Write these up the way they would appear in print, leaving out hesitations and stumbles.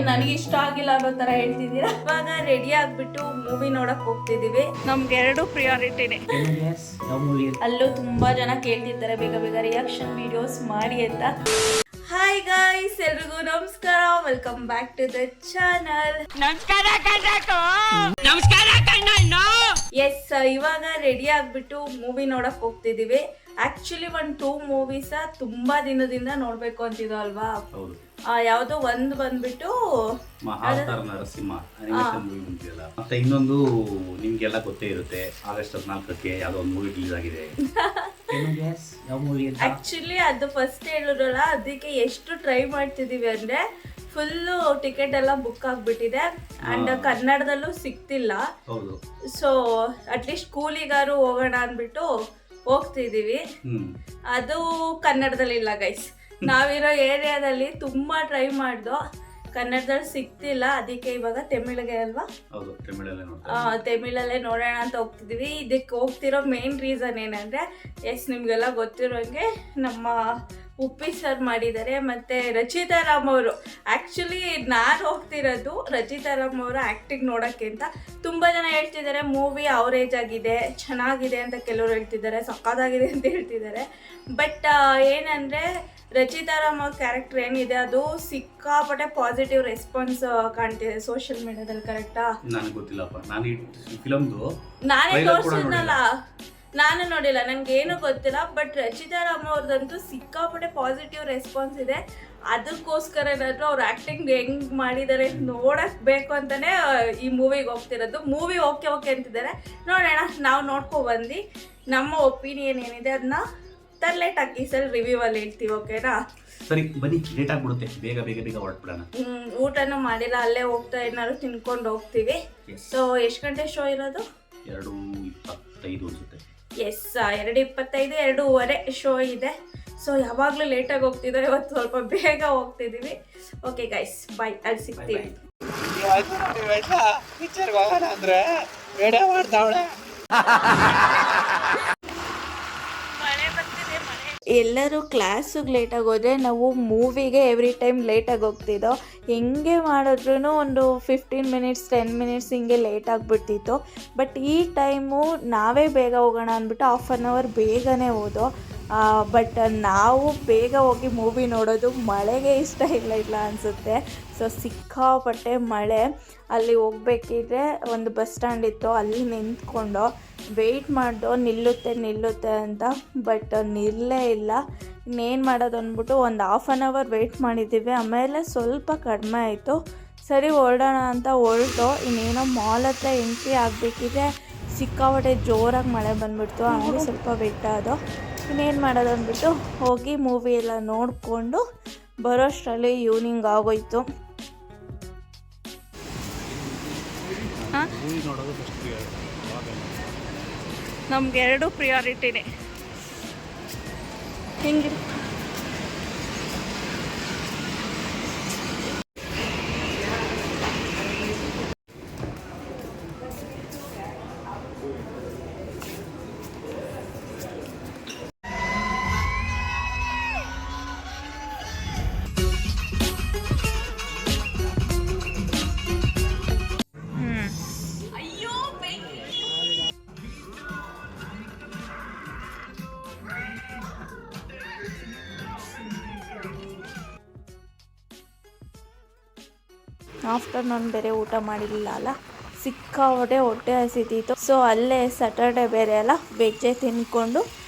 ನನಗೆ ಇಷ್ಟ ಆಗಿಲ್ಲ ಅನ್ನೋ ತರ ಹೇಳ್ತಿದ್ದೀರಾ. ಇವಾಗ ರೆಡಿ ಆಗ್ಬಿಟ್ಟು ಮೂವಿ ನೋಡಕ್ ಹೋಗ್ತಿದೀವಿ. ನಮ್ಗೆ ಎರಡು ಪ್ರಿಯಾರಿಟಿನೇ. ಅಲ್ಲೂ ತುಂಬಾ ಜನ ಕೇಳ್ತಿರ್ತಾರೆ ಬೇಗ ಬೇಗ ರಿಯಾಕ್ಷನ್ ವಿಡಿಯೋಸ್ ಮಾಡಿ ಅಂತ. ಹಾಯ್ ಗಾಯ್ಸ್, ಎಲ್ರಿಗೂ ನಮಸ್ಕಾರ. Welcome back to the channel. Yes, ಇವಾಗ ರೆಡಿ ಆಗ್ಬಿಟ್ಟು ಮೂವಿ ನೋಡಕ್ ಹೋಗ್ತಿದೀವಿ. ಆಕ್ಚುಲಿ 1-2 ಮೂವೀಸ ತುಂಬಾ ದಿನದಿಂದ ನೋಡ್ಬೇಕು ಅಂತಿದ್ವು ಅಲ್ವಾ. ಯಾವ್ದೋ ಒಂದು ಬಂದ್ಬಿಟ್ಟು ಮಹಾವತಾರ ನರಸಿಂಹ ಅನಿಮೇಷನ್ ಮೂವಿ ಬಂದಿದೆಯಲ್ಲ, ಮತ್ತೆ ಇನ್ನೊಂದು ನಿಮ್ಗೆಲ್ಲ ಗೊತ್ತೇ ಇರುತ್ತೆ, ಆಗಸ್ಟ್ 14ಕ್ಕೆ ಯಾವ್ದೋ ಒಂದು ಮೂವಿ ರಿಲೀಸ್ ಆಗಿದೆ. ಆಕ್ಚುಲಿ ಅದು ಫಸ್ಟ್ ಹೇಳಿದ್ರಲ್ಲ, ಅದಕ್ಕೆ ಎಷ್ಟು ಟ್ರೈ ಮಾಡ್ತಿದೀವಿ ಅಂದ್ರೆ ಫುಲ್ಲು ಟಿಕೆಟ್ ಎಲ್ಲ ಬುಕ್ ಆಗ್ಬಿಟ್ಟಿದೆ ಅಂಡ್ ಕನ್ನಡದಲ್ಲೂ ಸಿಗ್ತಿಲ್ಲ. ಸೊ ಅಟ್ಲೀಸ್ಟ್ ಸ್ಕೂಲಿಗಾರು ಹೋಗೋಣ ಅಂದ್ಬಿಟ್ಟು ಹೋಗ್ತಿದೀವಿ. ಅದು ಕನ್ನಡದಲ್ಲಿ ಇಲ್ಲ ಗೈಸ್. ನಾವಿರೋ ಏರಿಯಾದಲ್ಲಿ ತುಂಬಾ ಟ್ರೈ ಮಾಡ್ದೋ, ಕನ್ನಡದಲ್ಲಿ ಸಿಗ್ತಿಲ್ಲ. ಅದಕ್ಕೆ ಇವಾಗ ತಮಿಳಿಗೆ ಅಲ್ವಾ, ತಮಿಳಲ್ಲೇ ನೋಡೋಣ ಅಂತ ಹೋಗ್ತಿದೀವಿ. ಇದಕ್ಕೆ ಹೋಗ್ತಿರೋ ಮೇನ್ ರೀಸನ್ ಏನಂದ್ರೆ, ನಿಮ್ಗೆಲ್ಲ ಗೊತ್ತಿರೋಂಗೆ ನಮ್ಮ ಉಪ್ಪಿ ಸರ್ ಮಾಡಿದ್ದಾರೆ, ಮತ್ತೆ ರಚಿತಾ ರಾಮ್ ಅವರು. ಆಕ್ಚುಲಿ ನಾನು ಹೋಗ್ತಿರೋದು ರಚಿತಾ ರಾಮ್ ಅವರ ಆಕ್ಟಿಂಗ್ ನೋಡೋಕ್ಕೆ ಅಂತ. ತುಂಬಾ ಜನ ಹೇಳ್ತಿದ್ದಾರೆ ಮೂವಿ ಅವ್ರ ಏಜ್ ಆಗಿದೆ, ಚೆನ್ನಾಗಿದೆ ಅಂತ ಕೆಲವರು ಹೇಳ್ತಿದ್ದಾರೆ, ಸಕ್ಕತ್ತಾಗಿದೆ ಅಂತ ಹೇಳ್ತಿದ್ದಾರೆ. ಬಟ್ ಏನಂದ್ರೆ ರಚಿತಾ ರಾಮ್ ಅವ್ರ ಕ್ಯಾರೆಕ್ಟರ್ ಏನಿದೆ ಅದು ಸಿಕ್ಕಾಪಟ್ಟೆ ಪಾಸಿಟಿವ್ ರೆಸ್ಪಾನ್ಸ್ ಕಾಣ್ತಿದೆ ಸೋಷಿಯಲ್ ಮೀಡಿಯಾದಲ್ಲಿ. ಕರೆಕ್ಟಾ? ನನಗೆ ಗೊತ್ತಿಲ್ಲಪ್ಪ, ನಾನು ಈ ಫಿಲಮ್ದು ನಾನೇ ತೋರಿಸಿದ್ನಲ್ಲ, ನಾನು ನೋಡಿಲ್ಲ, ನಂಗೆ ಏನು ಗೊತ್ತಿಲ್ಲ. ಬಟ್ ರಚಿತಾ ರಾಮ್ ಅವ್ರದಂತೂ ಸಿಕ್ಕಾಪಟ್ಟೆ ಪಾಸಿಟಿವ್ ರೆಸ್ಪಾನ್ಸ್ ಇದೆ. ಅದಕ್ಕೋಸ್ಕರ ಏನಾದ್ರು ಅವ್ರ ಆಕ್ಟಿಂಗ್ ಹೆಂಗ್ ಮಾಡಿದ್ದಾರೆ ನೋಡಕ್ ಬೇಕು ಅಂತಾನೆ ಈ ಮೂವಿಗೆ ಹೋಗ್ತಿರೋದು. ಮೂವಿ ಓಕೆ ಅಂತಿದ್ದಾರೆ, ನೋಡೋಣ. ನಾವು ನೋಡ್ಕೊ ಬಂದು ನಮ್ಮ ಒಪಿನಿಯನ್ ಏನಿದೆ ಅದನ್ನ ತರ್ಲೆ ಟಾಕೀಸಲ್ಲಿ ರಿವ್ಯೂ ಅಲ್ಲಿ ಹೇಳ್ತೀವಿ. ಓಕೆನಾ? ಸರಿ ಬನ್ನಿ, ಲೇಟ್ ಆಗ್ಬಿಡುತ್ತೆ, ಬೇಗ ಹೊರಟ್ಬಿಡೋಣ. ಊಟನೂ ಮಾಡಿಲ್ಲ, ಅಲ್ಲೇ ಹೋಗ್ತಾ ಏನಾದ್ರು ತಿನ್ಕೊಂಡು ಹೋಗ್ತೀವಿ. ಸೊ ಎಷ್ಟು ಗಂಟೆ ಶೋ ಇರೋದು? 2:25 ಅನ್ಸುತ್ತೆ. ಎಸ್, 2:25, 2:15 ಶೋ ಇದೆ. ಸೊ ಯಾವಾಗಲೂ ಲೇಟಾಗಿ ಹೋಗ್ತಿದ್ದೋ, ಇವತ್ತು ಸ್ವಲ್ಪ ಬೇಗ ಹೋಗ್ತಿದ್ದೀವಿ. ಓಕೆ ಗೈಸ್, ಬಾಯ್, ಅಲ್ಲಿ ಸಿಗ್ತೀವಿ. ಎಲ್ಲರೂ ಕ್ಲಾಸಿಗೆ ಲೇಟಾಗಿ ಹೋದರೆ ನಾವು ಮೂವಿಗೆ ಎವ್ರಿ ಟೈಮ್ ಲೇಟಾಗಿ ಹೋಗ್ತಿದ್ದೋ. ಹೆಂಗೆ ಮಾಡಿದ್ರೂ ಒಂದು 15 ಮಿನಿಟ್ಸ್ 10 ಮಿನಿಟ್ಸ್ ಹಿಂಗೆ ಲೇಟ್ ಆಗಿಬಿಡ್ತಿತ್ತು. ಬಟ್ ಈ ಟೈಮು ನಾವೇ ಬೇಗ ಹೋಗೋಣ ಅಂದ್ಬಿಟ್ಟು 1/2 ಅವರ್ ಬೇಗನೆ ಹೋದೋ. ಬಟ್ ನಾವು ಬೇಗ ಹೋಗಿ ಮೂವಿ ನೋಡೋದು ಮಳೆಗೆ ಇಷ್ಟ ಇಲ್ಲ ಅನಿಸುತ್ತೆ. ಸೊ ಸಿಕ್ಕಾಪಟ್ಟೆ ಮಳೆ. ಅಲ್ಲಿ ಹೋಗ್ಬೇಕಿದ್ರೆ ಒಂದು ಬಸ್ ಸ್ಟ್ಯಾಂಡ್ ಇತ್ತು, ಅಲ್ಲಿ ನಿಂತ್ಕೊಂಡು ವೆಯ್ಟ್ ಮಾಡ್ದೋ ನಿಲ್ಲುತ್ತೆ ಅಂತ. ಬಟ್ ನಿಲ್ಲೇ ಇಲ್ಲ. ಇನ್ನೇನು ಮಾಡೋದು ಅಂದ್ಬಿಟ್ಟು ಒಂದು 1/2 ಅವರ್ ವೆಯ್ಟ್ ಮಾಡಿದ್ದೀವಿ. ಆಮೇಲೆ ಸ್ವಲ್ಪ ಕಡಿಮೆ ಆಯಿತು, ಸರಿ ಹೊರಡೋಣ ಅಂತ ಹೊರಟು. ಇನ್ನೇನೋ ಮಾಲ್ ಹತ್ರ ಎಂಟ್ರಿ ಆಗಬೇಕಿದೆ, ಸಿಕ್ಕಾಪಟ್ಟೆ ಜೋರಾಗಿ ಮಳೆ ಬಂದುಬಿಡ್ತು. ಆಮೇಲೆ ಸ್ವಲ್ಪ ವೆಯ್ಟ್ ಆದೋ. ಇನ್ನೇನು ಮಾಡೋದು ಅಂದ್ಬಿಟ್ಟು ಹೋಗಿ ಮೂವಿ ಎಲ್ಲ ನೋಡಿಕೊಂಡು ಬರೋಷ್ಟರಲ್ಲಿ ಈವ್ನಿಂಗ್ ಆಗೋಯ್ತು. ನಮ್ಗೆ ಎರಡು ಪ್ರಿಯಾರಿಟಿನೇ. ಹಿಂಗೆ ಆಫ್ಟರ್ನೂನ್ ಬೇರೆ ಊಟ ಮಾಡಿರಲಿಲ್ಲ ಅಲ್ಲ, ಸಿಕ್ಕಾಪಟ್ಟೆ ಹೊಟ್ಟೆ ಹಸಿತಿತ್ತು. ಸೊ ಅಲ್ಲೇ ಸ್ಯಾಟರ್ಡೆ ಬೇರೆ ಅಲ್ಲ, ವೆಜ್ಜೆ ತಿನ್ಕೊಂಡು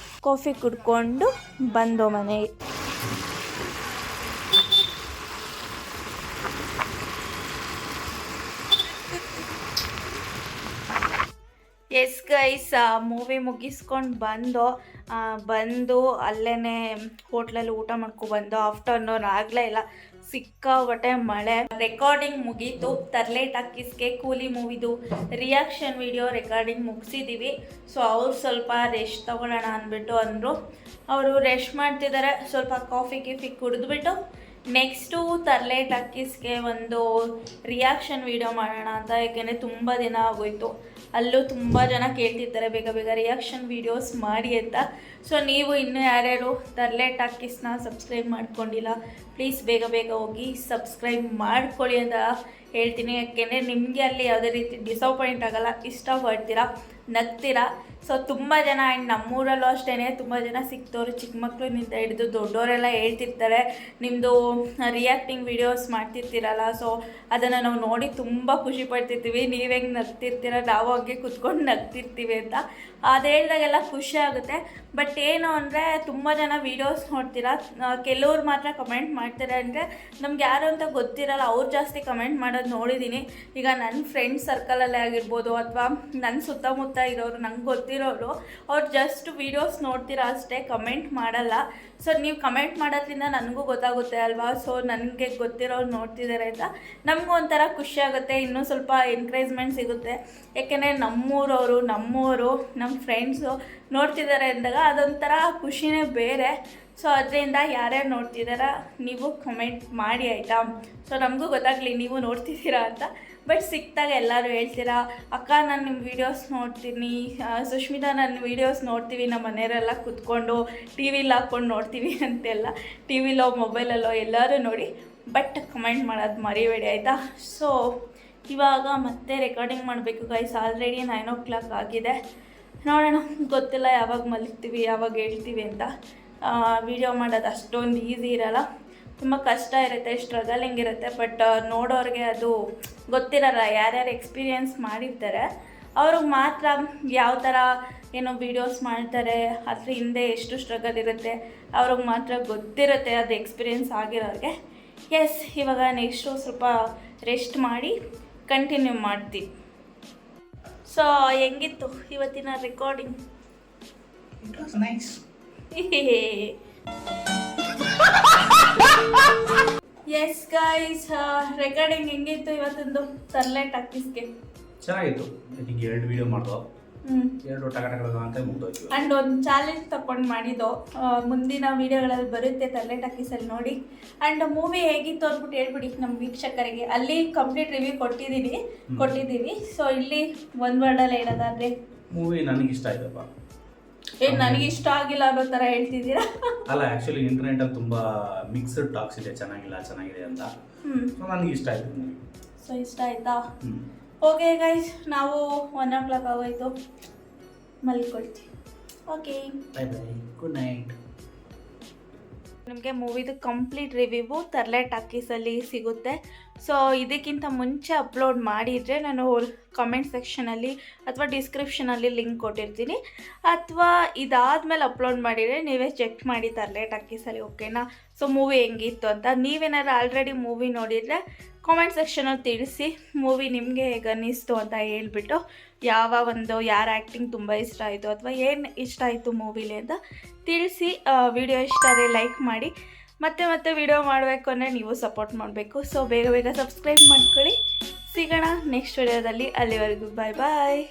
ಕಾಫಿ ಕುಡ್ಕೊಂಡು ಬಂದು ಮನೆಗೆ. ಎಸ್ ಗೈಸ್, ಮೂವಿ ಮುಗಿಸ್ಕೊಂಡು ಬಂದು ಅಲ್ಲೇ ಹೋಟ್ಲಲ್ಲಿ ಊಟ ಮಾಡ್ಕೊಬಂದು. ಆಫ್ಟರ್ನೂನ್ ಆಗಲೇ ಇಲ್ಲ, ಸಿಕ್ಕಾಪಟ್ಟೆ ಮಳೆ. ರೆಕಾರ್ಡಿಂಗ್ ಮುಗೀತು. ತರ್ಲೆ ಟಾಕೀಸ್ಗೆ ಕೂಲಿ ಮೂವಿದು ರಿಯಾಕ್ಷನ್ ವಿಡಿಯೋ ರೆಕಾರ್ಡಿಂಗ್ ಮುಗಿಸಿದ್ದೀವಿ. ಸೊ ಅವ್ರು ಸ್ವಲ್ಪ ರೆಸ್ಟ್ ತೊಗೊಳ್ಳೋಣ ಅಂದ್ಬಿಟ್ಟು ಅಂದರು. ಅವರು ರೆಸ್ಟ್ ಮಾಡ್ತಿದ್ದಾರೆ. ಸ್ವಲ್ಪ ಕಾಫಿ ಕುಡಿದ್ಬಿಟ್ಟು ನೆಕ್ಸ್ಟು ತರ್ಲೆ ಟಾಕೀಸ್ಗೆ ಒಂದು ರಿಯಾಕ್ಷನ್ ವಿಡಿಯೋ ಮಾಡೋಣ ಅಂತ. ಯಾಕೆಂದರೆ ತುಂಬ ದಿನ ಆಗೋಯ್ತು. ಅಲ್ಲೂ ತುಂಬ ಜನ ಕೇಳ್ತಿರ್ತಾರೆ ಬೇಗ ರಿಯಾಕ್ಷನ್ ವೀಡಿಯೋಸ್ ಮಾಡಿ ಅಂತ. ಸೊ ನೀವು ಇನ್ನೂ ಯಾರ್ಯಾರು ತರ್ಲೆ ಟಾಕೀಸ್ನ ಸಬ್ಸ್ಕ್ರೈಬ್ ಮಾಡ್ಕೊಂಡಿಲ್ಲ, ಪ್ಲೀಸ್ ಬೇಗ ಬೇಗ ಹೋಗಿ ಸಬ್ಸ್ಕ್ರೈಬ್ ಮಾಡ್ಕೊಳ್ಳಿ ಅಂತ ಹೇಳ್ತೀನಿ. ಯಾಕೆಂದರೆ ನಿಮಗೆ ಅಲ್ಲಿ ಯಾವುದೇ ರೀತಿ ಡಿಸಪಾಯಿಂಟ್ ಆಗೋಲ್ಲ, ಇಷ್ಟಪಡ್ತೀರಾ, ನಗ್ತೀರಾ. ಸೊ ತುಂಬ ಜನ ಆ್ಯಂಡ್ ನಮ್ಮೂರಲ್ಲೂ ಅಷ್ಟೇ ತುಂಬ ಜನ ಸಿಕ್ತವ್ರು, ಚಿಕ್ಕ ಮಕ್ಕಳಿಂದ ಹಿಡಿದು ದೊಡ್ಡವರೆಲ್ಲ ಹೇಳ್ತಿರ್ತಾರೆ ನಿಮ್ಮದು ರಿಯಾಕ್ಟಿಂಗ್ ವಿಡಿಯೋಸ್ ಮಾಡ್ತಿರ್ತೀರಲ್ಲ, ಸೊ ಅದನ್ನು ನಾವು ನೋಡಿ ತುಂಬ ಖುಷಿ ಪಡ್ತಿರ್ತೀವಿ. ನೀವು ಹೆಂಗೆ ನಗ್ತಿರ್ತೀರ ನಾವು ಹಂಗೆ ಕುತ್ಕೊಂಡು ನಗ್ತಿರ್ತೀವಿ ಅಂತ ಅದು ಹೇಳಿದಾಗೆಲ್ಲ ಖುಷಿ ಆಗುತ್ತೆ. ಬಟ್ ಏನು ಅಂದರೆ ತುಂಬ ಜನ ವೀಡಿಯೋಸ್ ನೋಡ್ತೀರಾ, ಕೆಲವ್ರು ಮಾತ್ರ ಕಮೆಂಟ್ ಮಾಡ್ತಾರೆ. ಅಂದರೆ ನಮ್ಗೆ ಯಾರು ಅಂತ ಗೊತ್ತಿರಲ್ಲ, ಅವ್ರು ಜಾಸ್ತಿ ಕಮೆಂಟ್ ಮಾಡೋದು ನೋಡಿದ್ದೀನಿ. ಈಗ ನನ್ನ ಫ್ರೆಂಡ್ಸ್ ಸರ್ಕಲಲ್ಲೇ ಆಗಿರ್ಬೋದು ಅಥವಾ ನನ್ನ ಸುತ್ತಮುತ್ತ ಇರೋರು, ನಂಗೆ ಗೊತ್ತಿರೋರು, ಅವ್ರು ಜಸ್ಟ್ ವೀಡಿಯೋಸ್ ನೋಡ್ತೀರಾ ಅಷ್ಟೇ, ಕಮೆಂಟ್ ಮಾಡಲ್ಲ. ಸೊ ನೀವು ಕಮೆಂಟ್ ಮಾಡೋದ್ರಿಂದ ನನಗೂ ಗೊತ್ತಾಗುತ್ತೆ ಅಲ್ವಾ, ಸೊ ನನಗೆ ಗೊತ್ತಿರೋರು ನೋಡ್ತಿದ್ದಾರೆ ಅಂತ ನಮಗೂ ಒಂಥರ ಖುಷಿ ಆಗುತ್ತೆ, ಇನ್ನೂ ಸ್ವಲ್ಪ ಎನ್ಕರೇಜ್ಮೆಂಟ್ ಸಿಗುತ್ತೆ. ಯಾಕೆಂದರೆ ನಮ್ಮೂರವರು, ನಮ್ಮ ಫ್ರೆಂಡ್ಸು ನೋಡ್ತಿದ್ದಾರೆ ಅಂದಾಗ ಅದೊಂಥರ ಖುಷಿನೇ ಬೇರೆ. ಸೊ ಅದರಿಂದ ಯಾರ್ಯಾರು ನೋಡ್ತಿದ್ದಾರ ನೀವು ಕಮೆಂಟ್ ಮಾಡಿ ಆಯಿತಾ. ಸೊ ನಮಗೂ ಗೊತ್ತಾಗಲಿ ನೀವು ನೋಡ್ತಿದ್ದೀರಾ ಅಂತ. ಬಟ್ ಸಿಕ್ತಾಗ ಎಲ್ಲರೂ ಹೇಳ್ತೀರಾ, ಅಕ್ಕ ನಾನು ನಿಮ್ಮ ವೀಡಿಯೋಸ್ ನೋಡ್ತೀನಿ, ಸುಷ್ಮಿತಾ ನನ್ನ ವೀಡಿಯೋಸ್ ನೋಡ್ತೀವಿ, ನಮ್ಮ ಮನೆಯವರೆಲ್ಲ ಕೂತ್ಕೊಂಡು ಟಿ ವಿಲಿ ಹಾಕ್ಕೊಂಡು ನೋಡ್ತೀವಿ ಅಂತೆಲ್ಲ, ಟಿ ವಿಲೋ ಮೊಬೈಲಲ್ಲೋ ಎಲ್ಲರೂ ನೋಡಿ. ಬಟ್ ಕಮೆಂಟ್ ಮಾಡೋದು ಮರಿಬೇಡಿ ಆಯಿತಾ. ಸೊ ಇವಾಗ ಮತ್ತೆ ರೆಕಾರ್ಡಿಂಗ್ ಮಾಡಬೇಕು ಗೈಸ್. ಆಲ್ರೆಡಿ 9 o'clock ಆಗಿದೆ. ನೋಡೋಣ, ಗೊತ್ತಿಲ್ಲ ಯಾವಾಗ ಮಲಗ್ತೀವಿ ಯಾವಾಗ ಹೇಳ್ತೀವಿ ಅಂತ. ವಿಡಿಯೋ ಮಾಡೋದು ಅಷ್ಟೊಂದು ಈಸಿ ಇರೋಲ್ಲ, ತುಂಬ ಕಷ್ಟ ಇರುತ್ತೆ, ಸ್ಟ್ರಗಲಿಂಗ್ ಇರುತ್ತೆ. ಬಟ್ ನೋಡೋರಿಗೆ ಅದು ಗೊತ್ತಿರಲ್ಲ, ಯಾರ್ಯಾರು ಎಕ್ಸ್ಪೀರಿಯೆನ್ಸ್ ಮಾಡಿರ್ತಾರೆ ಅವ್ರಿಗೆ ಮಾತ್ರ ಯಾವ ಥರ ಏನೋ ವೀಡಿಯೋಸ್ ಮಾಡ್ತಾರೆ, ಅದ್ರ ಹಿಂದೆ ಎಷ್ಟು ಸ್ಟ್ರಗಲ್ ಇರುತ್ತೆ ಅವ್ರಿಗೆ ಮಾತ್ರ ಗೊತ್ತಿರುತ್ತೆ, ಅದು ಎಕ್ಸ್ಪೀರಿಯೆನ್ಸ್ ಆಗಿರೋರಿಗೆ. ಎಸ್, ಇವಾಗ ನೆಕ್ಸ್ಟು ಸ್ವಲ್ಪ ರೆಸ್ಟ್ ಮಾಡಿ ಕಂಟಿನ್ಯೂ ಮಾಡ್ತೀವಿ. ಸೊ ಹೆಂಗಿತ್ತು ಇವತ್ತಿನ recording? It was nice. Yes guys, recording ಹೆಂಗಿತ್ತು ಇವತ್ತೊಂದು ತರ್ಲೆ ಟಾಕೀಸ್ಗೆ? ಚೆನ್ನಾಗಿತ್ತು. ಈಗ 2 ವಿಡಿಯೋ ಮಾಡ್ದೋ, 2 ಟಕ ಅಂತ ಮುಗ್ದೋಯ್ತು. ಆ್ಯಂಡ್ ಒಂದು ಚಾಲೆಂಜ್ ತಗೊಂಡು ಮಾಡಿದ್ದು, ಮುಂದಿನ ವೀಡಿಯೋಗಳಲ್ಲಿ ಬರುತ್ತೆ ತರ್ಲೆ ಟಾಕೀಸಲ್ಲಿ ನೋಡಿ. ಆ್ಯಂಡ್ ಮೂವಿ ಹೇಗಿತ್ತು ಅಂದ್ಬಿಟ್ಟು ಹೇಳ್ಬಿಡಿ ನಮ್ಮ ವೀಕ್ಷಕರಿಗೆ. ಅಲ್ಲಿ ಕಂಪ್ಲೀಟ್ ರಿವ್ಯೂ ಕೊಟ್ಟಿದ್ದೀವಿ. ಸೊ ಇಲ್ಲಿ ಒಂದು ವರ್ಡಲ್ಲಿ ಹೇಳೋದಾದ್ರೆ ಮೂವಿ ನನಗೆ ಇಷ್ಟ ಆಯ್ತಪ್ಪ. ಏನು ನನಗೆ ಇಷ್ಟ ಆಗಿಲ್ಲ ಅನ್ನೋ ಥರ ಹೇಳ್ತಿದ್ದೀರಾ? ಅಲ್ಲ, ಆ್ಯಕ್ಚುಲಿ ಇಂಟರ್ನೆಟಲ್ಲಿ ತುಂಬ ಮಿಕ್ಸ್ಡ್ ಟಾಕ್ಸ್ ಇದೆ, ಚೆನ್ನಾಗಿದೆ ಅಂತ. ಸೊ ನನಗೆ ಇಷ್ಟ ಆಯಿತು ಮೂವಿ. ಸೊ ಇಷ್ಟ ಆಯಿತಾ? ಓಕೆ ಗೈಸ್, ನಾವು 1 o'clock ಆಗೋಯ್ತು, ಮಲ್ಕೊಳ್ತೀವಿ. Okay, bye bye, good night. ನಿಮಗೆ ಮೂವಿದು ಕಂಪ್ಲೀಟ್ ರಿವ್ಯೂ ತರ್ಲೆ ಟಾಕೀಸಲ್ಲಿ ಸಿಗುತ್ತೆ. ಸೊ ಇದಕ್ಕಿಂತ ಮುಂಚೆ ಅಪ್ಲೋಡ್ ಮಾಡಿದರೆ ನಾನು ಕಮೆಂಟ್ ಸೆಕ್ಷನಲ್ಲಿ ಅಥವಾ ಡಿಸ್ಕ್ರಿಪ್ಷನಲ್ಲಿ ಲಿಂಕ್ ಕೊಟ್ಟಿರ್ತೀನಿ, ಅಥವಾ ಇದಾದಮೇಲೆ ಅಪ್ಲೋಡ್ ಮಾಡಿದರೆ ನೀವೇ ಚೆಕ್ ಮಾಡಿ ತರ್ಲೆ ಟಾಕೀಸಲ್ಲಿ, ಓಕೆನಾ? ಸೊ ಮೂವಿ ಹೆಂಗಿತ್ತು ಅಂತ ನೀವೇನಾದ್ರು ಆಲ್ರೆಡಿ ಮೂವಿ ನೋಡಿದರೆ ಕಾಮೆಂಟ್ ಸೆಕ್ಷನಲ್ಲಿ ತಿಳಿಸಿ, ಮೂವಿ ನಿಮಗೆ ಹೇಗೆ ಅನ್ನಿಸ್ತು ಅಂತ ಹೇಳ್ಬಿಟ್ಟು, ಯಾರ ಆ್ಯಕ್ಟಿಂಗ್ ತುಂಬ ಇಷ್ಟ ಆಯಿತು ಅಥವಾ ಏನು ಇಷ್ಟ ಆಯಿತು ಮೂವಿಲಿ ಅಂತ ತಿಳಿಸಿ. ವಿಡಿಯೋ ಇಷ್ಟ ಆದರೆ ಲೈಕ್ ಮಾಡಿ. ಮತ್ತೆ ವಿಡಿಯೋ ಮಾಡಬೇಕು ಅಂದರೆ ನೀವು ಸಪೋರ್ಟ್ ಮಾಡಬೇಕು. ಸೊ ಬೇಗ ಸಬ್ಸ್ಕ್ರೈಬ್ ಮಾಡ್ಕೊಳ್ಳಿ. ಸಿಗೋಣ ನೆಕ್ಸ್ಟ್ ವಿಡಿಯೋದಲ್ಲಿ. ಅಲ್ಲಿವರೆಗೂ ಬಾಯ್.